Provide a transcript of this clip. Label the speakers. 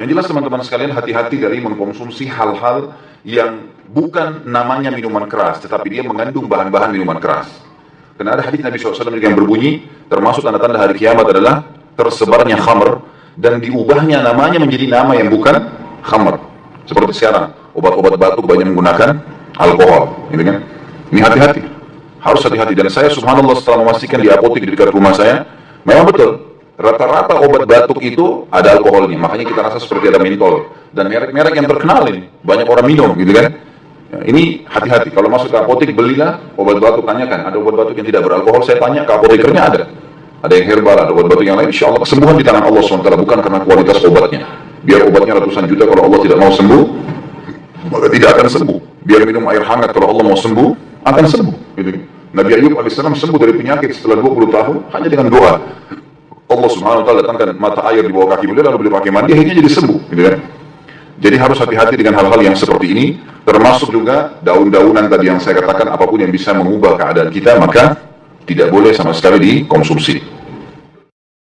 Speaker 1: Yang jelas teman-teman sekalian, hati-hati dari mengkonsumsi hal-hal yang bukan namanya minuman keras, tetapi dia mengandung bahan-bahan minuman keras. Karena ada hadis Nabi SAW yang berbunyi, termasuk tanda-tanda hari kiamat adalah tersebarnya khamr dan diubahnya namanya menjadi nama yang bukan khamr. Seperti sekarang, obat-obat batuk banyak menggunakan alkohol, gitu kan? Ini hati-hati, harus hati-hati. Dan saya subhanallah setelah memastikan di apotek di dekat rumah saya, memang betul, rata-rata obat batuk itu ada alkoholnya. Makanya kita rasa seperti ada mentol. Dan merek-merek yang terkenal ini, banyak orang minum, gitu kan? Ya, ini hati-hati, kalau masuk ke apotek belilah obat batuk, tanyakan, ada obat batuk yang tidak beralkohol, saya tanya ke apotekernya ada yang herbal, ada obat batuk yang lain, insya Allah kesembuhan di tangan Allah SWT, bukan karena kualitas obatnya. Biar obatnya ratusan juta, kalau Allah tidak mau sembuh, maka tidak akan sembuh. Biar minum air hangat, kalau Allah mau sembuh, akan sembuh. Gitu. Nabi Ayub AS sembuh dari penyakit setelah 20 tahun, hanya dengan doa. Allah Subhanahu Wa Taala datangkan mata air di bawah kaki beliau, lalu beliau pakai mandi, akhirnya jadi sembuh. Gitu kan? Jadi harus hati-hati dengan hal-hal yang seperti ini, termasuk juga daun-daunan tadi yang saya katakan, apapun yang bisa mengubah keadaan kita, maka tidak boleh sama sekali dikonsumsi.